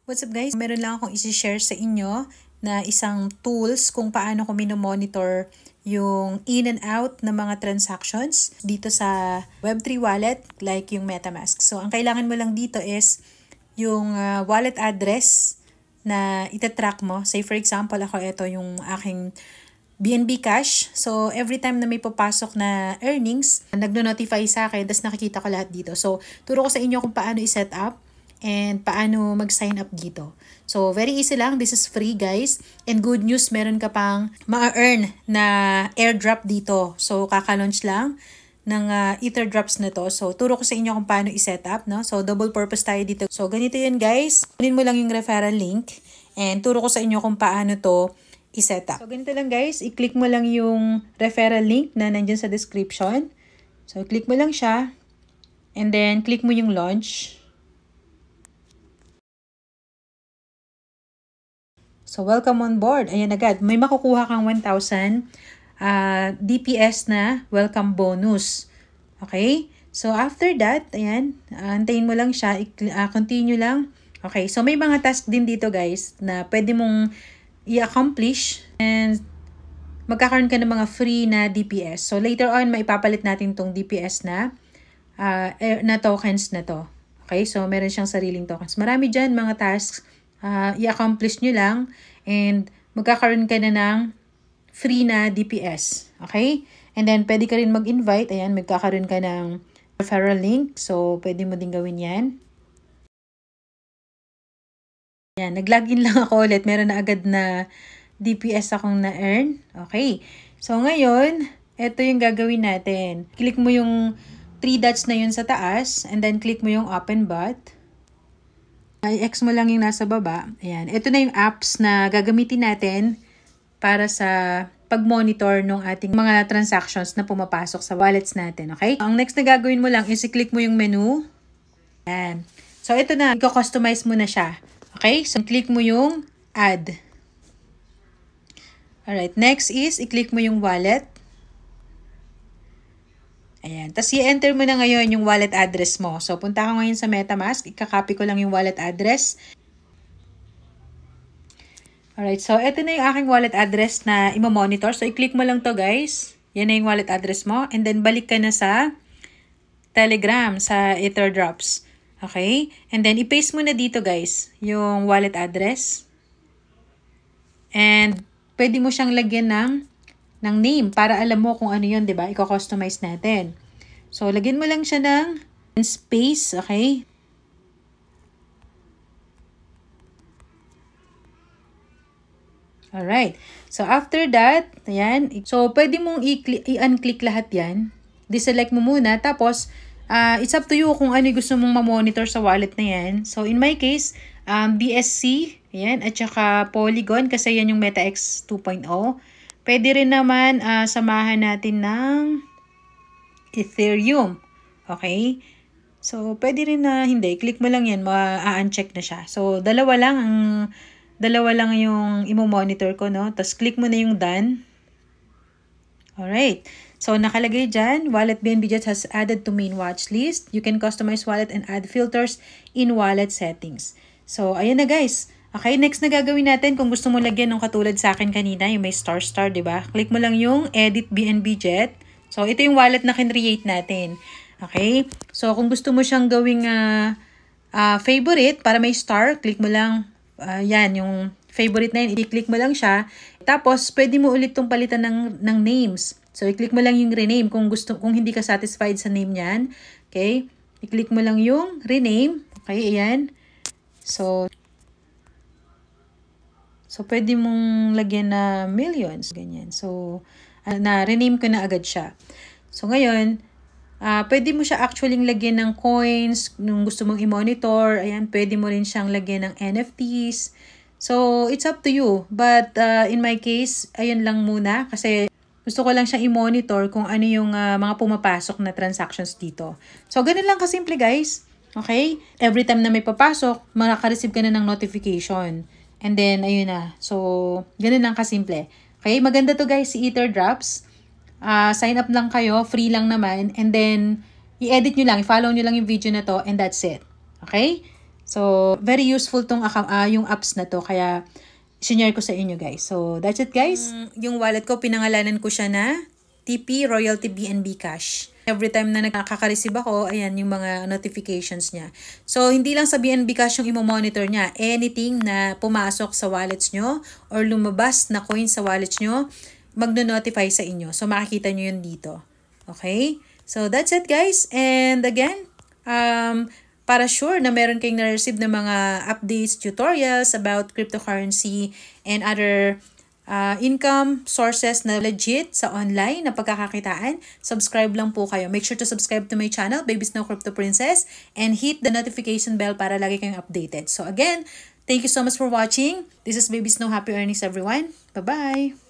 What's up guys? Meron lang akong isi-share sa inyo na isang tools kung paano ko monitor yung in and out ng mga transactions dito sa Web3 wallet like yung MetaMask. So, ang kailangan mo lang dito is yung wallet address na itatrack mo. Say for example, ako ito yung aking BNB Cash. So, every time na may papasok na earnings, nagno-notify sa akin, tapos nakikita ko lahat dito. So, turo ko sa inyo kung paano i-set up and paano mag-sign up dito. So, very easy lang. This is free, guys. And good news, meron ka pang ma-earn na airdrop dito. So, kaka-launch lang ng Ether drops na to. So, turo ko sa inyo kung paano i-set up, no? So, double purpose tayo dito. So, ganito yun, guys. Kunin mo lang yung referral link and turo ko sa inyo kung paano to i-set up. So, ganito lang, guys. I-click mo lang yung referral link na nandyan sa description. So, click mo lang siya and then click mo yung launch. So, welcome on board. Ayan agad. May makukuha kang 1,000 DPS na welcome bonus. Okay? So, after that, ayan, antayin mo lang siya. Continue lang. Okay. So, may mga task din dito, guys, na pwede mong i-accomplish and magkakaroon ka ng mga free na DPS. So, later on, maipapalit natin tong DPS na tokens na to. Okay? So, meron siyang sariling tokens. Marami dyan mga tasks. I-accomplish nyo lang and magkakaroon ka na ng free na DPS. Okay? And then, pwede ka rin mag-invite. Ayan, magkakaroon ka ng referral link. So, pwede mo din gawin yan. Ayan, nag-login lang ako ulit. Meron na agad na DPS akong na-earn. Okay. So, ngayon, ito yung gagawin natin. Click mo yung 3 dots na yun sa taas and then click mo yung open bot. I-X mo lang yung nasa baba. Ayan. Ito na yung apps na gagamitin natin para sa pag-monitor ng ating mga transactions na pumapasok sa wallets natin. Okay? Ang next na gagawin mo lang is i-click mo yung menu. Ayan. So, ito na. I-customize mo na siya. Okay? So, click mo yung add. Alright. Next is i-click mo yung wallet. Ayan. Tapos, i-enter mo na ngayon yung wallet address mo. So, punta ka ngayon sa MetaMask. Ikakopy ko lang yung wallet address. Alright. So, ito na yung aking wallet address na i-monitor. So, i-click mo lang to guys. Yan na yung wallet address mo. And then, balik ka na sa Telegram, sa Ether drops. Okay? And then, i-paste mo na dito guys, yung wallet address. And, pwede mo siyang lagyan ng name para alam mo kung ano yun, diba? I-customize natin. So, lagyan mo lang siya ng space, okay? Alright. So, after that, ayan. So, pwede mong i-unclick lahat yan. Deselect mo muna. Tapos, it's up to you kung ano gusto mong ma-monitor sa wallet na yan. So, in my case, BSC, ayan, at saka Polygon, kasi yan yung MetaX 2.0. Pwede rin naman samahan natin ng Ethereum. Okay? So, pwede rin na hindi. Click mo lang yan, ma-uncheck na siya. So, dalawa lang yung imo-monitor ko, no? Tapos, click mo na yung done. Alright. So, nakalagay dyan, Wallet BNB Jet has added to main watch list. You can customize wallet and add filters in wallet settings. So, ayan na guys. Okay, next na gagawin natin, kung gusto mo lagyan ng katulad sa akin kanina, yung may star, diba? Click mo lang yung Edit BNB Jet. So, ito yung wallet na kinreate natin. Okay? So, kung gusto mo siyang gawing favorite para may star, click mo lang, yan, yung favorite na yun, i-click mo lang siya. Tapos, pwede mo ulit itong palitan ng names. So, i-click mo lang yung rename kung hindi ka satisfied sa name niyan. Okay? I-click mo lang yung rename. Okay, ayan. So, pwede mong lagyan na millions, ganyan. So, na-rename ko na agad siya. So, ngayon, pwede mo siya actually lagyan ng coins, nung gusto mong i-monitor. Ayan, pwede mo rin siyang lagyan ng NFTs. So, it's up to you. But, in my case, ayun lang muna. Kasi, gusto ko lang siyang i-monitor kung ano yung mga pumapasok na transactions dito. So, ganun lang kasimple, guys. Okay? Every time na may papasok, makaka-receive ka na ng notification. And then, ayun na. So, ganun lang kasimple. Okay? Maganda to guys, si Ether Drops. Sign up lang kayo. Free lang naman. And then, i-edit nyo lang. I-follow nyo lang yung video na to. And that's it. Okay? So, very useful tong yung apps na to. Kaya, sinare ko sa inyo guys. So, that's it guys. Yung wallet ko, pinangalanan ko siya na TP Royalty BNB Cash. Every time na nakaka-receive ako, ayan yung mga notifications niya. So, hindi lang sa BNB Cash yung imo-monitor niya. Anything na pumasok sa wallets nyo or lumabas na coin sa wallets nyo, magno-notify sa inyo. So, makikita nyo yun dito. Okay? So, that's it guys. And again, para sure na meron kayong na-receive na mga updates, tutorials about cryptocurrency and other income sources na legit sa online na pagkakakitaan, subscribe lang po kayo. Make sure to subscribe to my channel, Baby Snow Crypto Princess, and hit the notification bell para lagi kayong updated. So again, thank you so much for watching. This is Baby Snow. Happy earnings everyone. Bye-bye!